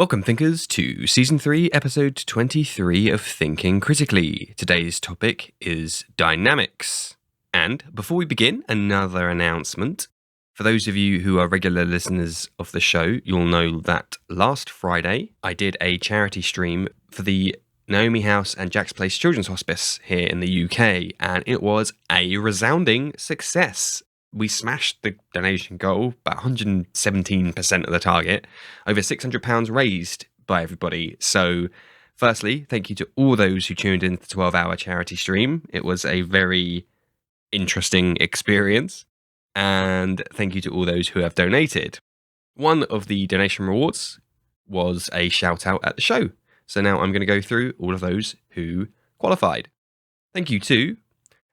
Welcome, thinkers, to Season 3, Episode 23 of Thinking Critically. Today's topic is dynamics. And before we begin, another announcement. For those of you who are regular listeners of the show, you'll know that last Friday I did a charity stream for the Naomi House and Jack's Place Children's Hospice here in the UK, and it was a resounding success. We smashed the donation goal, about 117% of the target, over £600 raised by everybody. So, firstly, thank you to all those who tuned in to the 12-hour charity stream. It was a very interesting experience. And thank you to all those who have donated. One of the donation rewards was a shout out at the show. So now I'm going to go through all of those who qualified. Thank you to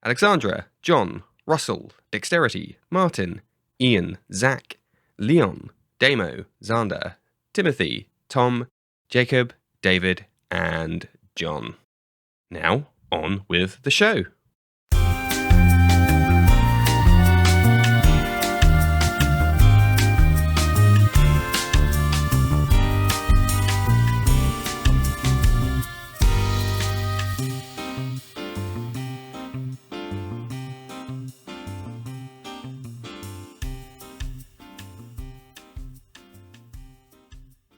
Alexandra, John, Russell, Dexterity, Martin, Ian, Zach, Leon, Damo, Xander, Timothy, Tom, Jacob, David, and John. Now, on with the show.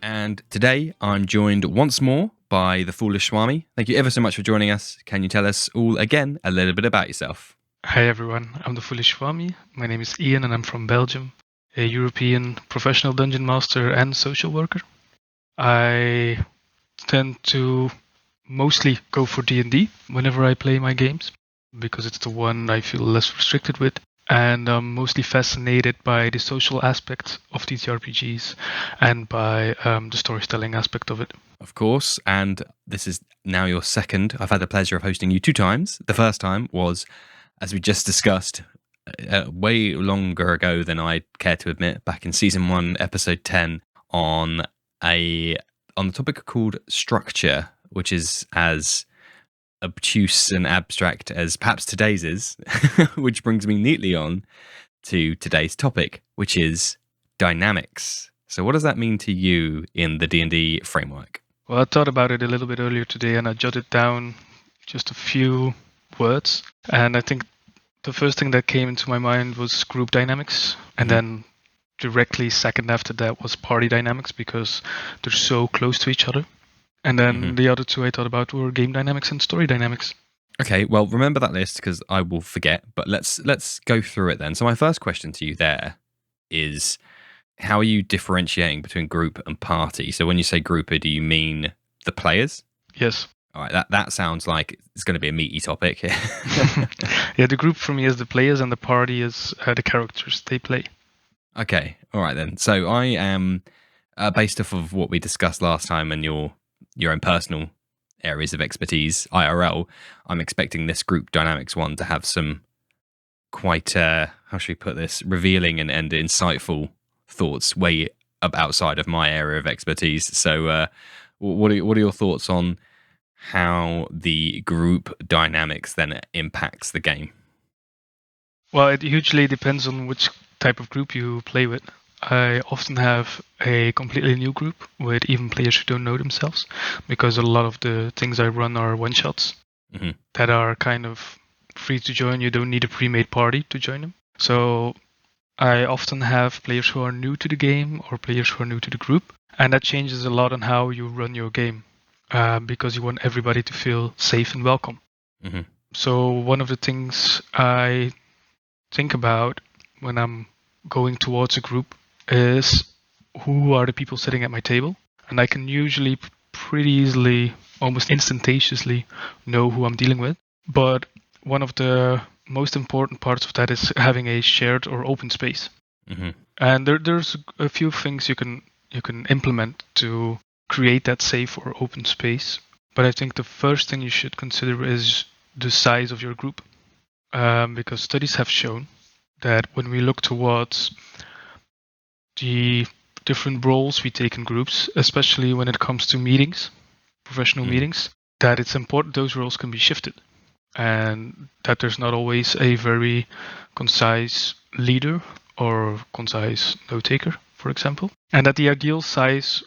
And today I'm joined once more by TheFoolishSwami. Thank you ever so much for joining us. Can you tell us all again a little bit about yourself? Hi everyone, I'm TheFoolishSwami. My name is Ian and I'm from Belgium, a European professional dungeon master and social worker. I tend to mostly go for D&D whenever I play my games, because it's the one I feel less restricted with. And I'm mostly fascinated by the social aspect of TTRPGs and by the storytelling aspect of it. Of course, and this is now your second. I've had the pleasure of hosting you 2 times. The first time was, as we just discussed, way longer ago than I'd care to admit, back in Season 1, Episode 10, on the topic called structure, which is as obtuse and abstract as perhaps today's is, which brings me neatly on to today's topic, which is dynamics. So what does that mean to you in the D&D framework? Well, I thought about it a little bit earlier today and I jotted down just a few words. And I think the first thing that came into my mind was group dynamics. And then directly second after that was party dynamics, because they're so close to each other. And then the other two I thought about were game dynamics and story dynamics. Okay, well, remember that list because I will forget, but let's go through it then. So my first question to you there is, how are you differentiating between group and party? So when you say group, do you mean the players? Yes. All right, that sounds like it's going to be a meaty topic. Yeah, the group for me is the players and the party is the characters they play. Okay, all right then. So I am, based off of what we discussed last time and your own personal areas of expertise, IRL, I'm expecting this group dynamics one to have some quite, how should we put this, revealing and insightful thoughts way outside of my area of expertise. So what are your thoughts on how the group dynamics then impacts the game? Well, it hugely depends on which type of group you play with. I often have a completely new group with even players who don't know themselves, because a lot of the things I run are one-shots that are kind of free to join. You don't need a pre-made party to join them. So I often have players who are new to the game or players who are new to the group, and that changes a lot on how you run your game, because you want everybody to feel safe and welcome. So one of the things I think about when I'm going towards a group is who are the people sitting at my table, and I can usually pretty easily, almost instantaneously, know who I'm dealing with. But one of the most important parts of that is having a shared or open space. And there's a few things you can implement to create that safe or open space. But I think the first thing you should consider is the size of your group, because studies have shown that when we look towards the different roles we take in groups, especially when it comes to meetings, professional meetings, that it's important those roles can be shifted, and that there's not always a very concise leader or concise note taker, for example, and that the ideal size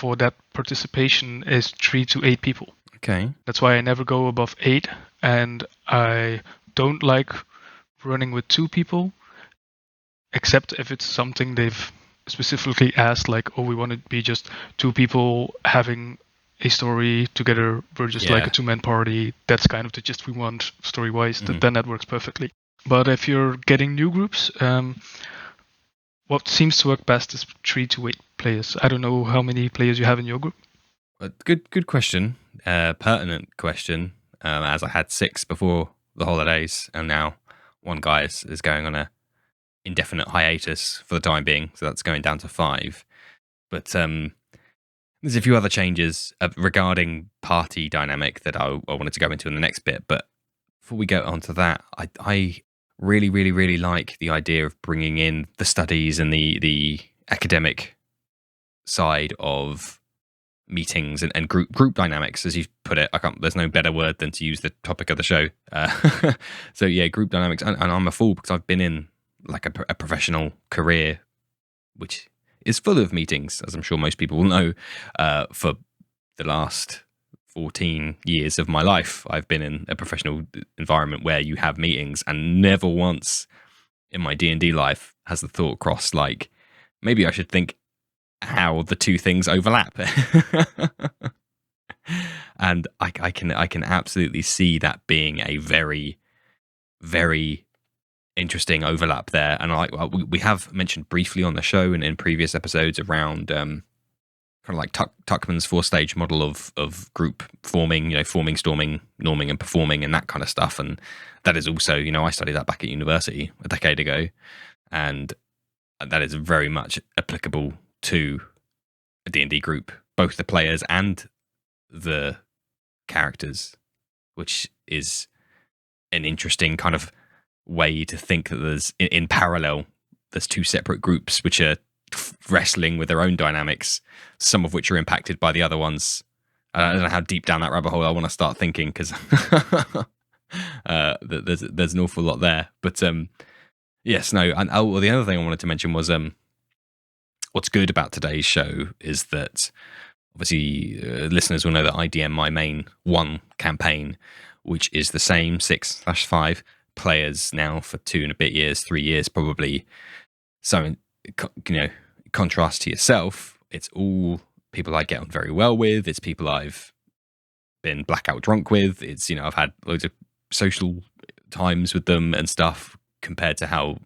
for that participation is 3 to 8 people. Okay. That's why I never go above 8, and I don't like running with 2 people, except if it's something they've specifically asked, like, oh, we want to be just 2 people having a story together. We're just like a 2-man party. That's kind of the gist we want story-wise. Then that works perfectly. But if you're getting new groups, what seems to work best is 3 to 8 players. I don't know how many players you have in your group. Good question. Pertinent question. As I had 6 before the holidays, and now one guy is going on a indefinite hiatus for the time being, so that's going down to 5. But there's a few other changes regarding party dynamic that I wanted to go into in the next bit. But before we go on to that, I really, really, really like the idea of bringing in the studies and the academic side of meetings and group dynamics, as you put it. There's no better word than to use the topic of the show. So yeah, group dynamics. And I'm a fool because I've been in like a professional career, which is full of meetings, as I'm sure most people will know. For the last 14 years of my life, I've been in a professional environment where you have meetings, and never once in my D&D life has the thought crossed, like, maybe I should think how the two things overlap. And I can absolutely see that being a very, very interesting overlap there. And we have mentioned briefly on the show and in previous episodes around kind of like Tuckman's 4-stage model of group forming, forming, storming, norming, and performing, and that kind of stuff. And that is also, I studied that back at university a decade ago, and that is very much applicable to a D&D group, both the players and the characters, which is an interesting kind of way to think that there's in parallel there's 2 separate groups which are wrestling with their own dynamics, some of which are impacted by the other ones. I don't know how deep down that rabbit hole I want to start thinking, because there's an awful lot there. But yes, no, and well, the other thing I wanted to mention was what's good about today's show is that obviously listeners will know that I DM my main 1 campaign, which is the same 6/5 players now for 2 and a bit years, 3 years probably. So, contrast to yourself, it's all people I get on very well with. It's people I've been blackout drunk with. It's, I've had loads of social times with them and stuff, compared to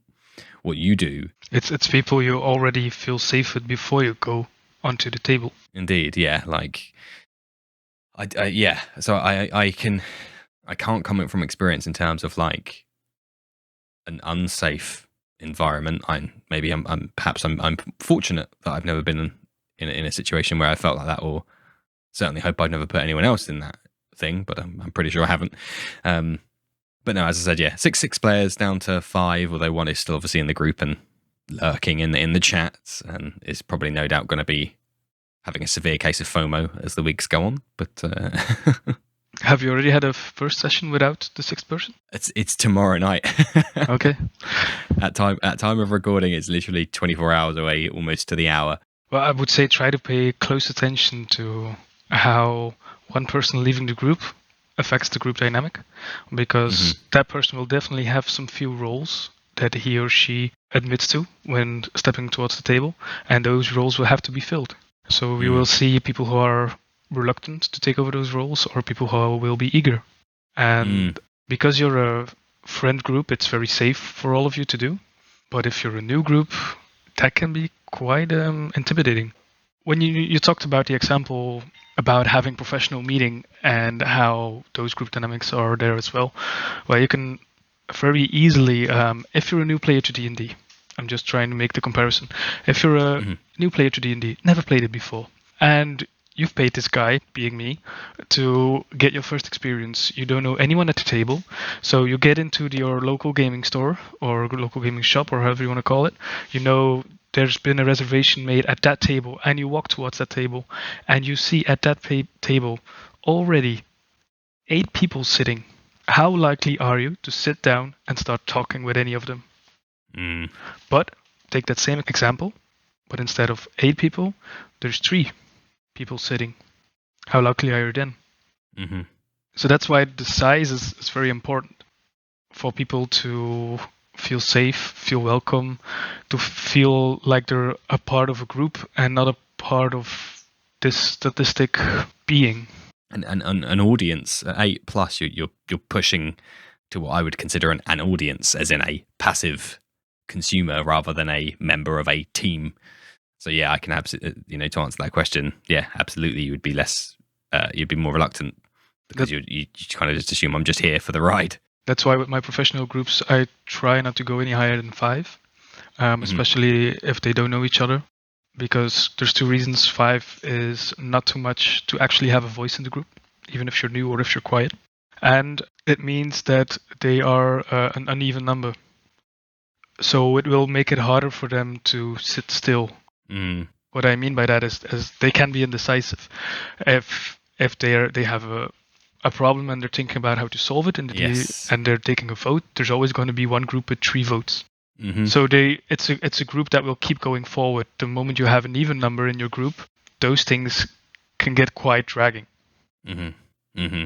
what you do. It's people you already feel safe with before you go onto the table. Indeed, yeah. Like, yeah. So I can't comment from experience in terms of like an unsafe environment. I'm fortunate that I've never been in a situation where I felt like that, or certainly hope I'd never put anyone else in that thing. But I'm pretty sure I haven't. But no, as I said, yeah, six players down to 5, although 1 is still obviously in the group and lurking in the chats, and is probably no doubt going to be having a severe case of FOMO as the weeks go on. But have you already had a first session without the 6th person? It's tomorrow night. Okay. At time of recording, it's literally 24 hours away, almost to the hour. Well, I would say try to pay close attention to how one person leaving the group affects the group dynamic, because that person will definitely have some few roles that he or she admits to when stepping towards the table, and those roles will have to be filled. So we will see people who are reluctant to take over those roles, or people who will be eager. And because you're a friend group, it's very safe for all of you to do. But if you're a new group, that can be quite intimidating. When you talked about the example about having professional meeting and how those group dynamics are there as well, well, you can very easily, if you're a new player to D&D, I'm just trying to make the comparison. If you're a new player to D&D, never played it before, and you've paid this guy, being me, to get your first experience. You don't know anyone at the table, so you get into your local gaming store or local gaming shop, or however you want to call it. There's been a reservation made at that table, and you walk towards that table, and you see at that table already 8 people sitting. How likely are you to sit down and start talking with any of them? But take that same example, but instead of 8 people, there's 3. people sitting, how likely are you then? Mm-hmm. So that's why the size is very important for people to feel safe, feel welcome, to feel like they're a part of a group and not a part of this statistic being. And an audience at 8+, you're pushing to what I would consider an audience, as in a passive consumer rather than a member of a team. So yeah, I can absolutely, to answer that question, yeah, absolutely, you would be you'd be more reluctant because you kind of just assume I'm just here for the ride. That's why with my professional groups, I try not to go any higher than 5, especially if they don't know each other, because there's 2 reasons. 5 is not too much to actually have a voice in the group, even if you're new or if you're quiet. And it means that they are an uneven number. So it will make it harder for them to sit still. Mm. What I mean by that is they can be indecisive. If they have a problem and they're thinking about how to solve it and they're taking a vote, there's always going to be one group with 3 votes. Mm-hmm. So it's a group that will keep going forward. The moment you have an even number in your group, those things can get quite dragging. Mm-hmm. Mm-hmm.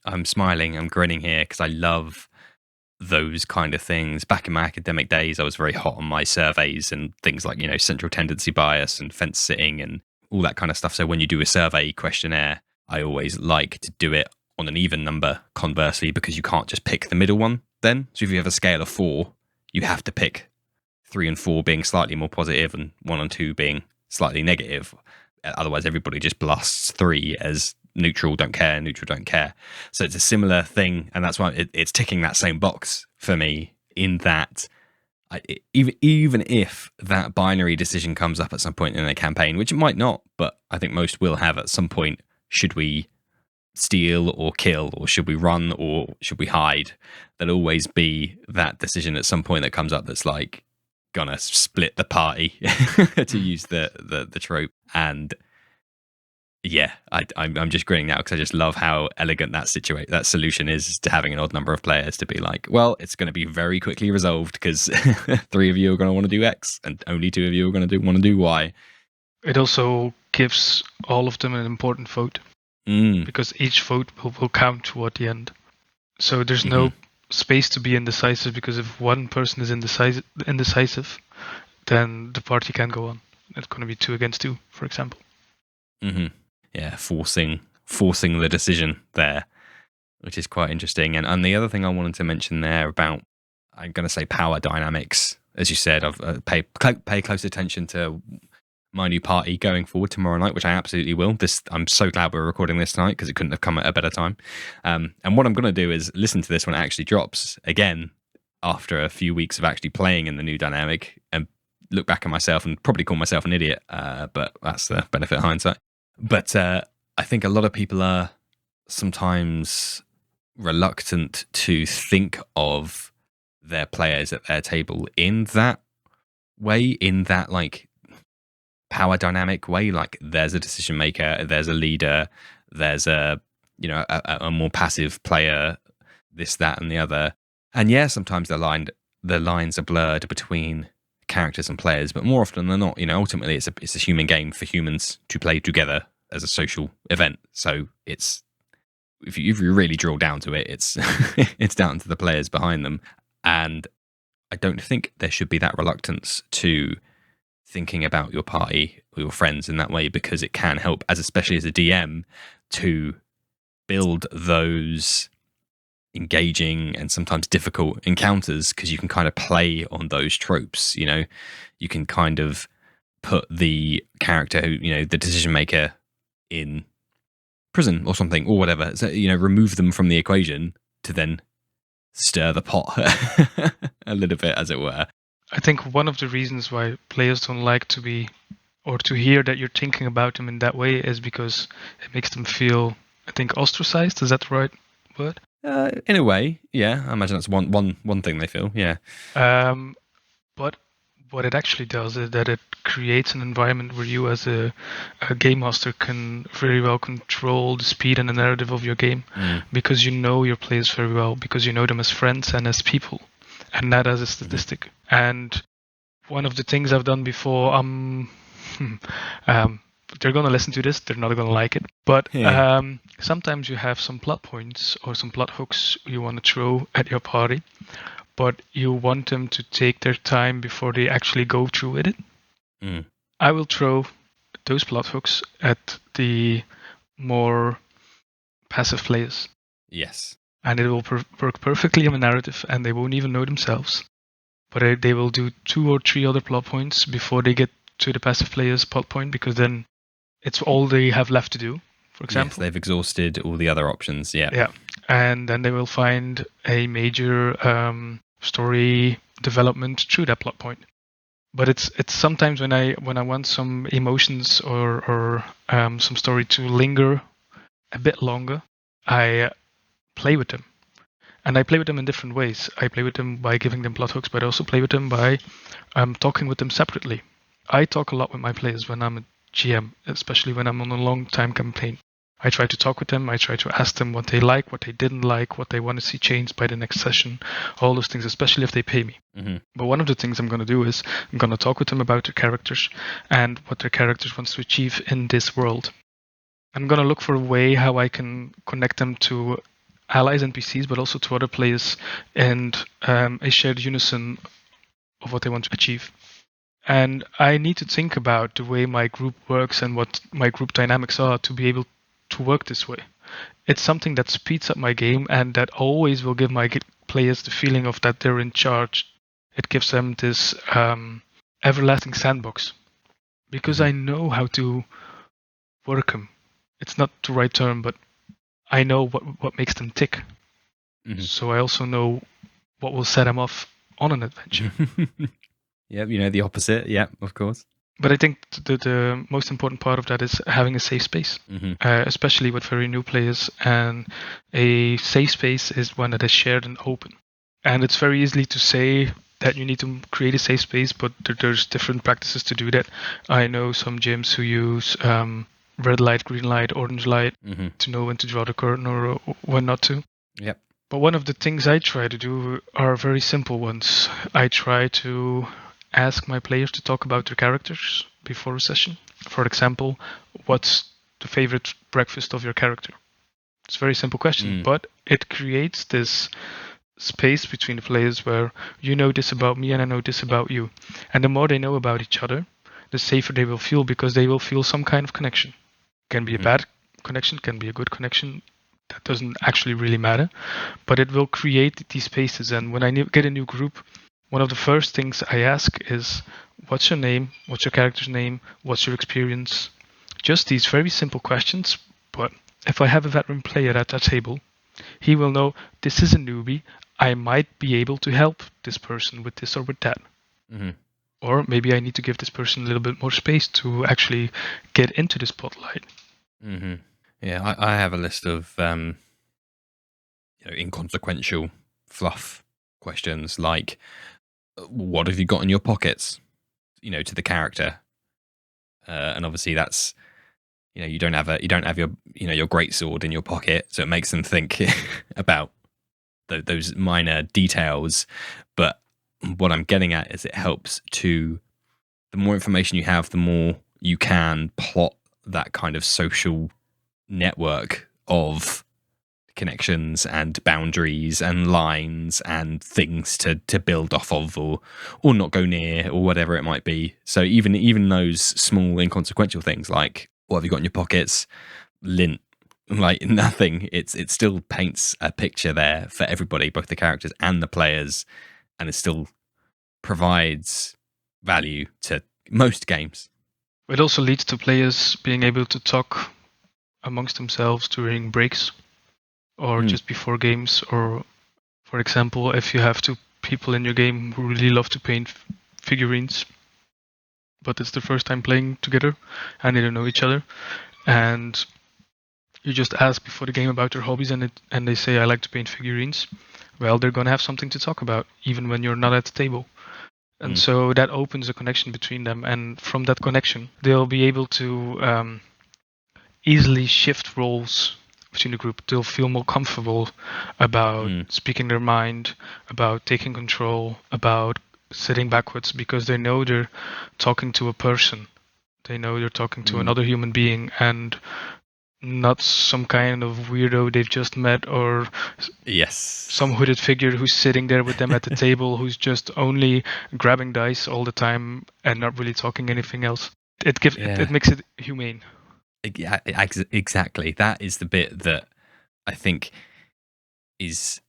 I'm smiling, I'm grinning here because I love those kind of things. Back in my academic days, I was very hot on my surveys and things like, central tendency bias and fence sitting and all that kind of stuff. So when you do a survey questionnaire, I always like to do it on an even number, conversely, because you can't just pick the middle one then. So if you have a scale of 4, you have to pick 3 and 4 being slightly more positive and 1 and 2 being slightly negative. Otherwise, everybody just blasts 3 as neutral, don't care. So it's a similar thing, and that's why it's ticking that same box for me, in that even if that binary decision comes up at some point in a campaign, which it might not, but I think most will have at some point, should we steal or kill, or should we run or should we hide? There'll always be that decision at some point that comes up that's like gonna split the party, to use the trope. And yeah, I'm just grinning now because I just love how elegant that solution is to having an odd number of players, to be like, well, it's going to be very quickly resolved because 3 of you are going to want to do X and only 2 of you are going to want to do Y. It also gives all of them an important vote, because each vote will count toward the end. So there's no space to be indecisive, because if one person is indecisive, then the party can go on. It's going to be 2 against 2, for example. Mm-hmm. Yeah, forcing the decision there, which is quite interesting. And the other thing I wanted to mention there about, I'm going to say, power dynamics, as you said, I've pay close attention to my new party going forward tomorrow night, which I absolutely will. I'm so glad we're recording this tonight because it couldn't have come at a better time. And what I'm going to do is listen to this when it actually drops again after a few weeks of actually playing in the new dynamic, and look back at myself and probably call myself an idiot, but that's the benefit of hindsight. But I think a lot of people are sometimes reluctant to think of their players at their table in that way, in that like power dynamic way. Like there's a decision maker, there's a leader, there's a more passive player, this, that, and the other. And yeah, sometimes the lines are blurred between characters and players, but more often than not, ultimately it's a human game for humans to play together as a social event. So it's, if you really drill down to it, it's it's down to the players behind them. And I don't think there should be that reluctance to thinking about your party or your friends in that way, because it can help, especially as a DM, to build those engaging and sometimes difficult encounters, because you can kind of play on those tropes. You can kind of put the character who, the decision maker, in prison or something or whatever. So, remove them from the equation to then stir the pot a little bit, as it were. I think one of the reasons why players don't like to be, or to hear that you're thinking about them in that way, is because it makes them feel, I think, ostracized. Is that the right word? In a way, yeah. I imagine that's one thing they feel, yeah. But what it actually does is that it creates an environment where you, as a game master, can very well control the speed and the narrative of your game, because you know your players very well, because you know them as friends and as people, and not as a statistic. And one of the things I've done before, they're going to listen to this. They're not going to like it. But Yeah. sometimes you have some plot points or some plot hooks you want to throw at your party, but you want them to take their time before they actually go through with it. Mm. I will throw those plot hooks at the more passive players. Yes. And it will work perfectly in a narrative, and they won't even know themselves. But they will do 2 or 3 other plot points before they get to the passive player's plot point, because then it's all they have left to do, for example. Yes, they've exhausted all the other options. Yeah. Yeah. And then they will find a major story development through that plot point. But it's sometimes when I want some emotions or some story to linger a bit longer, I play with them. And I play with them in different ways. I play with them by giving them plot hooks, but I also play with them by talking with them separately. I talk a lot with my players when I'm a GM, especially when I'm on a long time campaign. I try to talk with them. I try to ask them what they like, what they didn't like, what they want to see changed by the next session, all those things, especially if they pay me. Mm-hmm. But one of the things I'm going to do is I'm going to talk with them about their characters and what their characters wants to achieve in this world. I'm going to look for a way how I can connect them to allies, NPCs, but also to other players and a shared unison of what they want to achieve. And I need to think about the way my group works and what my group dynamics are to be able to work this way. It's something that speeds up my game and that always will give my players the feeling of that they're in charge. It gives them this everlasting sandbox because I know how to work them. It's not the right term, but I know what makes them tick. Mm-hmm. So I also know what will set them off on an adventure. Yeah, the opposite. Yeah, of course. But I think the most important part of that is having a safe space, especially with very new players. And a safe space is one that is shared and open. And it's very easily to say that you need to create a safe space, but there's different practices to do that. I know some gyms who use red light, green light, orange light to know when to draw the curtain or when not to. Yep. But one of the things I try to do are very simple ones. I try to ask my players to talk about their characters before a session. For example, what's the favorite breakfast of your character? It's a very simple question, but it creates this space between the players where you know this about me and I know this about you. And the more they know about each other, the safer they will feel because they will feel some kind of connection. Can be a bad connection, can be a good connection. That doesn't actually really matter, but it will create these spaces. And when I get a new group, one of the first things I ask is, what's your name? What's your character's name? What's your experience? Just these very simple questions. But if I have a veteran player at that table, he will know this is a newbie. I might be able to help this person with this or with that. Or maybe I need to give this person a little bit more space to actually get into the spotlight. Yeah, I have a list of inconsequential fluff questions like, what have you got in your pockets? To the character, and obviously that's you don't have your your greatsword in your pocket, so it makes them think about those minor details. But what I'm getting at is it helps to, the more information you have, the more you can plot that kind of social network of connections and boundaries and lines and things to build off of or not go near or whatever it might be. So even those small inconsequential things like, what have you got in your pockets? Lint, like nothing. It still paints a picture there for everybody, both the characters and the players, and it still provides value to most games. It also leads to players being able to talk amongst themselves during breaks or just before games. Or, for example, if you have 2 people in your game who really love to paint figurines, but it's the first time playing together and they don't know each other, and you just ask before the game about their hobbies and they say, I like to paint figurines, well, they're going to have something to talk about even when you're not at the table. And so that opens a connection between them, and from that connection they'll be able to easily shift roles between the group. They'll feel more comfortable about speaking their mind, about taking control, about sitting backwards, because they know they're talking to a person. They know they're talking to another human being and not some kind of weirdo they've just met, or some hooded figure who's sitting there with them at the table who's just only grabbing dice all the time and not really talking anything else. It makes it humane. Yeah, exactly. That is the bit that I think is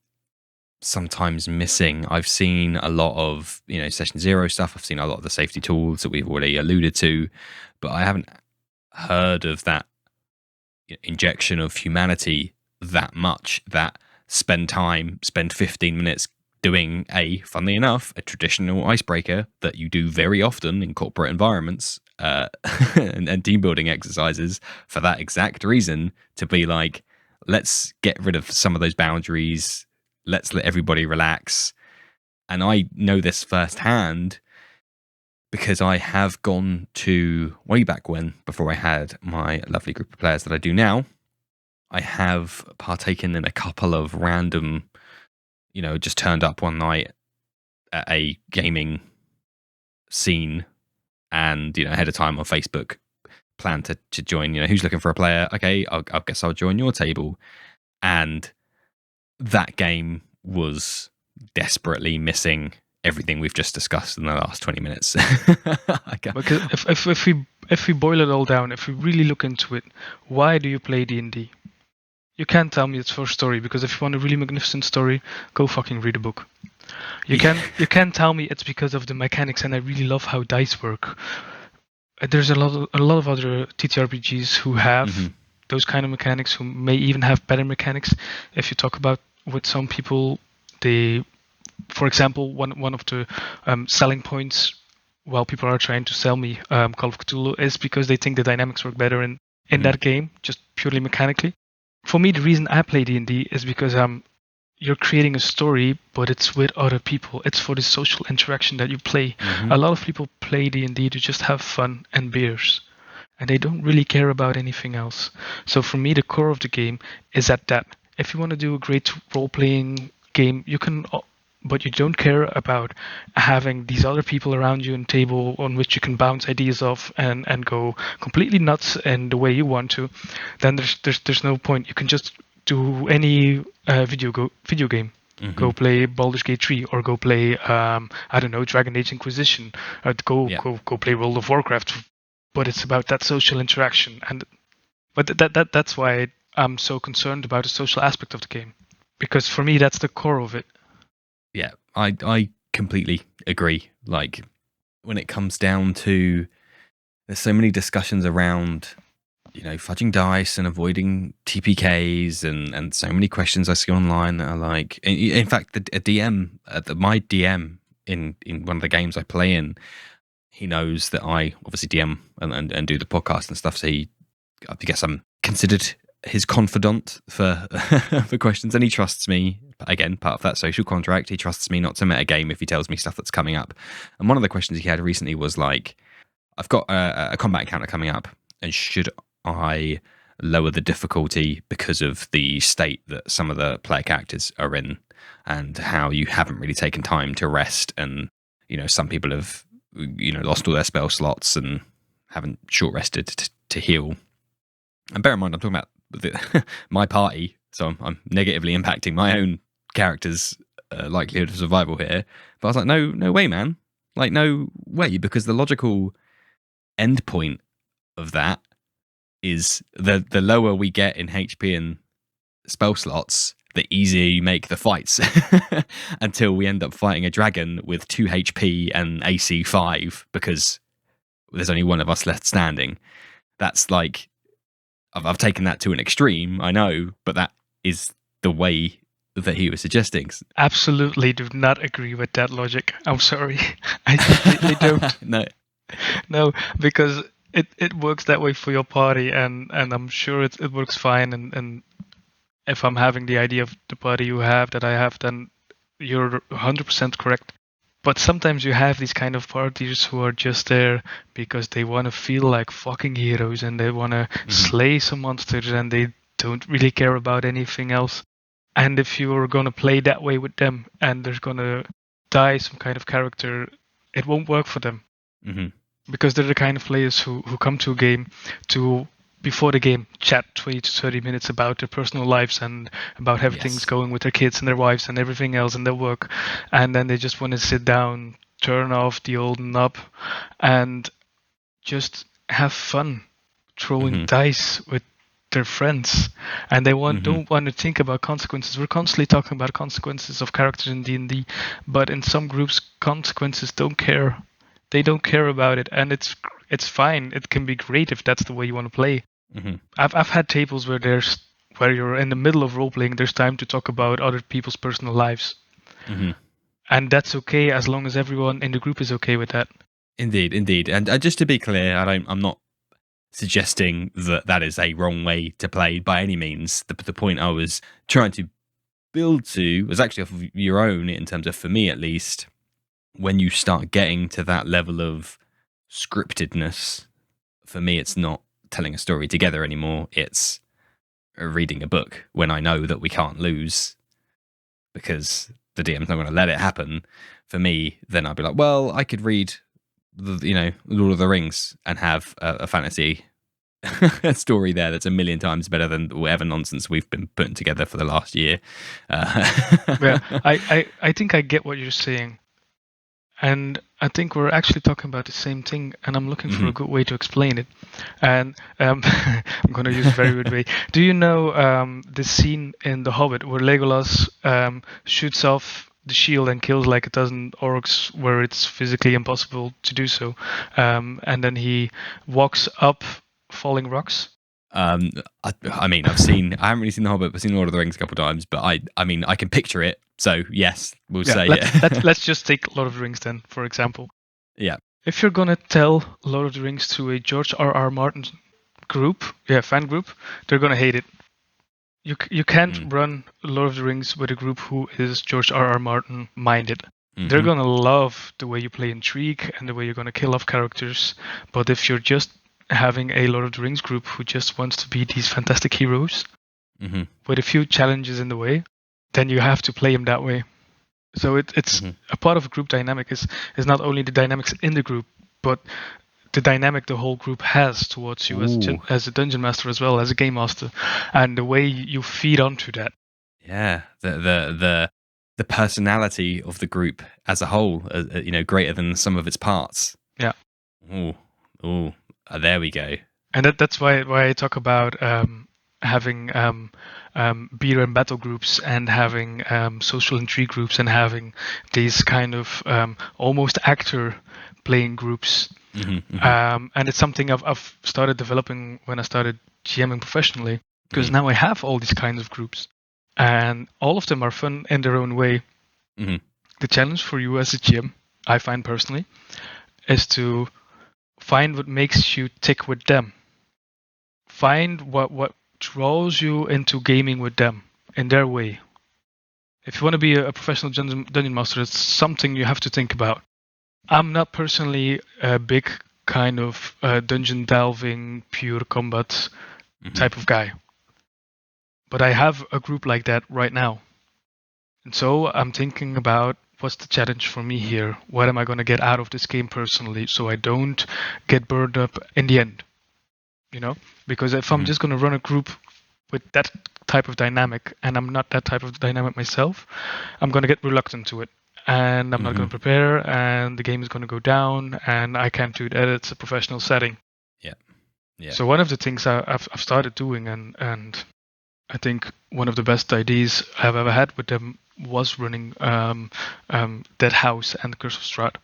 sometimes missing. I've seen a lot of, session zero stuff. I've seen a lot of the safety tools that we've already alluded to, but I haven't heard of that injection of humanity that much, that spend 15 minutes doing funnily enough, a traditional icebreaker that you do very often in corporate environments, and team building exercises for that exact reason, to be like, let's get rid of some of those boundaries. Let's let everybody relax. And I know this firsthand because I have gone to, way back when, before I had my lovely group of players that I do now, I have partaken in a couple of random, just turned up one night at a gaming scene and, ahead of time on Facebook, planned to join, who's looking for a player? Okay, I guess I'll join your table. And that game was desperately missing everything we've just discussed in the last 20 minutes. Because if we boil it all down, if we really look into it, why do you play D&D? You can't tell me it's for story, because if you want a really magnificent story, go fucking read a book. You can't tell me it's because of the mechanics, and I really love how dice work. There's a lot of other TTRPGs who have those kind of mechanics, who may even have better mechanics. If you talk about with some people, for example, one of the selling points while people are trying to sell me Call of Cthulhu is because they think the dynamics work better in that game, just purely mechanically. For me, the reason I play D&D is because you're creating a story, but it's with other people. It's for the social interaction that you play. A lot of people play D&D to just have fun and beers, and they don't really care about anything else. So for me, the core of the game is that if you want to do a great role-playing game, you can, but you don't care about having these other people around you and table on which you can bounce ideas off and go completely nuts in the way you want to, then there's no point. You can just do any video game. Go play Baldur's Gate 3, or go play I don't know, Dragon Age Inquisition. Go play World of Warcraft. But it's about that social interaction, but that's why I'm so concerned about the social aspect of the game, because for me that's the core of it. Yeah, I completely agree. Like, when it comes down to, there's so many discussions around, fudging dice and avoiding TPKs, and so many questions I see online that are like, in fact, my DM in one of the games I play in, he knows that I obviously DM and do the podcast and stuff. So I guess I'm considered his confidant for for questions, and he trusts me. Again, part of that social contract, he trusts me not to meta game if he tells me stuff that's coming up. And one of the questions he had recently was like, I've got a combat encounter coming up, and should I lower the difficulty because of the state that some of the player characters are in, and how you haven't really taken time to rest, and some people have lost all their spell slots and haven't short rested to heal. And bear in mind, I'm talking about my party, so I'm negatively impacting my own character's likelihood of survival here. But I was like, no way, man. Like, no way, because the logical end point of that is the lower we get in HP and spell slots, the easier you make the fights until we end up fighting a dragon with 2 HP and AC 5 because there's only one of us left standing. That's like, I've taken that to an extreme, I know, but that is the way that he was suggesting. Absolutely do not agree with that logic. I'm sorry. I completely don't. No, because it works that way for your party, and I'm sure it works fine. And if I'm having the idea of the party you have that I have, then you're 100% correct. But sometimes you have these kind of parties who are just there because they want to feel like fucking heroes, and they want to slay some monsters, and they don't really care about anything else. And if you're going to play that way with them, and there's going to die some kind of character, it won't work for them. because they're the kind of players who come to a game to, before the game, chat 20 to 30 minutes about their personal lives and about how everything's going with their kids and their wives and everything else and their work. And then they just want to sit down, turn off the old knob, and just have fun throwing dice with their friends, and they don't want to think about consequences. We're constantly talking about consequences of characters in D&D, but in some groups, consequences don't care. They don't care about it, and it's fine. It can be great if that's the way you want to play. I've had tables where you're in the middle of role playing. There's time to talk about other people's personal lives, and that's okay as long as everyone in the group is okay with that. Indeed. And just to be clear, I'm not suggesting that is a wrong way to play by any means. The point I was trying to build to was actually off of your own, in terms of, for me at least, when you start getting to that level of scriptedness, for me, it's not telling a story together anymore. It's reading a book when I know that we can't lose because the DM's not going to let it happen. For me, then I'd be like, well, I could read Lord of the Rings and have a fantasy story there that's a million times better than whatever nonsense we've been putting together for the last year. Yeah, I think I get what you're saying, and I think we're actually talking about the same thing, and I'm looking for a good way to explain it. And I'm going to use a very good way. Do you know the scene in The Hobbit where Legolas shoots off the shield and kills like a dozen orcs where it's physically impossible to do so, and then he walks up falling rocks? I mean, I haven't really seen The Hobbit, but I've seen Lord of the Rings a couple of times, but I mean, I can picture it. So yes, we'll say it. Let's just take Lord of the Rings then, for example. Yeah. If you're gonna tell Lord of the Rings to a George R.R. Martin group, fan group, they're gonna hate it. You can't run Lord of the Rings with a group who is George R.R. Martin minded. They're gonna love the way you play intrigue and the way you're gonna kill off characters. But if you're just having a Lord of the Rings group who just wants to be these fantastic heroes with a few challenges in the way, then you have to play them that way. So it's a part of a group dynamic is not only the dynamics in the group, but the dynamic the whole group has towards you as a dungeon master as well as a game master, and the way you feed onto that. Yeah, the personality of the group as a whole, greater than some of its parts. Yeah. Oh, there we go. And that's why I talk about having beer and battle groups and having social intrigue groups and having these kind of almost actor playing groups. And it's something I've started developing when I started GMing professionally, because now I have all these kinds of groups and all of them are fun in their own way. The challenge for you as a GM, I find personally, is to find what makes you tick with them. Find what draws you into gaming with them in their way. If you want to be a professional dungeon master, it's something you have to think about. I'm not personally a big kind of dungeon delving, pure combat type of guy. But I have a group like that right now. And so I'm thinking about what's the challenge for me here? What am I going to get out of this game personally so I don't get burned up in the end? Because if I'm just going to run a group with that type of dynamic and I'm not that type of dynamic myself, I'm going to get reluctant to it. And I'm not going to prepare, and the game is going to go down, and I can't do that. It's a professional setting. Yeah. So one of the things I've started doing, and I think one of the best ideas I've ever had with them was running Dead House and Curse of Strahd.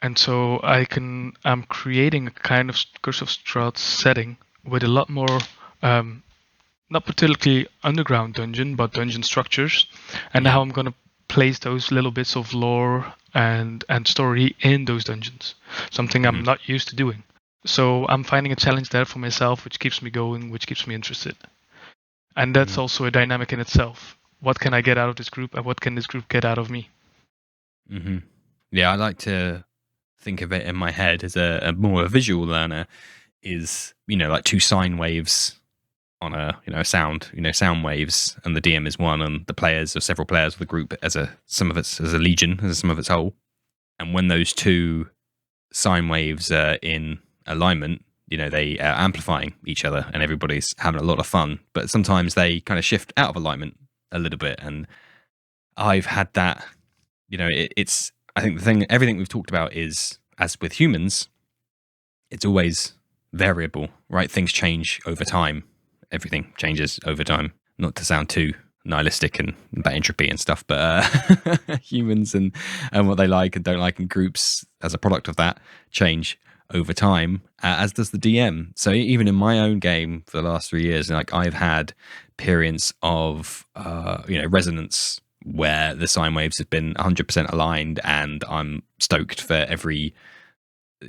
And so I'm creating a kind of Curse of Strahd setting with a lot more, not particularly underground dungeon, but dungeon structures, and how I'm going to place those little bits of lore and story in those dungeons, something I'm not used to doing. So I'm finding a challenge there for myself, which keeps me going, which keeps me interested. And that's also a dynamic in itself. What can I get out of this group, and what can this group get out of me? Yeah, I like to think of it in my head as a more visual learner is, like two sine waves on a sound, sound waves, and the DM is one, and the players or several players of the group some of it's as a legion, as some of its whole. And when those two sine waves are in alignment, they are amplifying each other and everybody's having a lot of fun. But sometimes they kind of shift out of alignment a little bit. And I've had that, it's, I think everything we've talked about is, as with humans, it's always variable, right? Things change over time. Everything changes over time. Not to sound too nihilistic and about entropy and stuff, but humans and what they like and don't like in groups as a product of that change over time, as does the DM. So even in my own game for the last 3 years, like I've had periods of resonance where the sine waves have been 100% aligned, and I'm stoked for every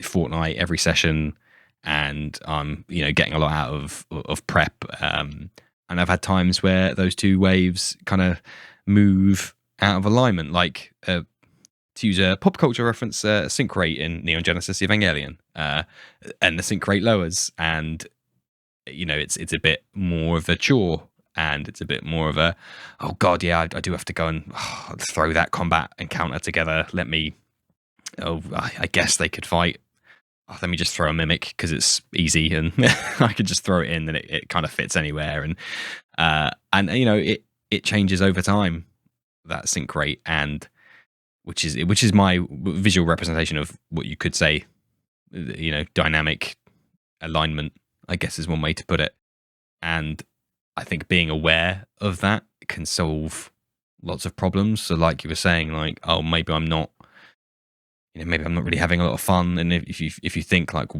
fortnight, every session, and I'm getting a lot out of prep. And I've had times where those two waves kind of move out of alignment, like to use a pop culture reference, sync rate in Neon Genesis Evangelion, and the sync rate lowers, and it's a bit more of a chore, and it's a bit more of a, oh god, yeah, I do have to go and throw that combat encounter together. I guess they could fight. Let me just throw a mimic because it's easy and I could just throw it in and it kind of fits anywhere. And it changes over time, that sync rate, and which is my visual representation of what you could say, dynamic alignment, I guess is one way to put it. And I think being aware of that can solve lots of problems. So like you were saying, like, oh, maybe I'm not really having a lot of fun. And if you think like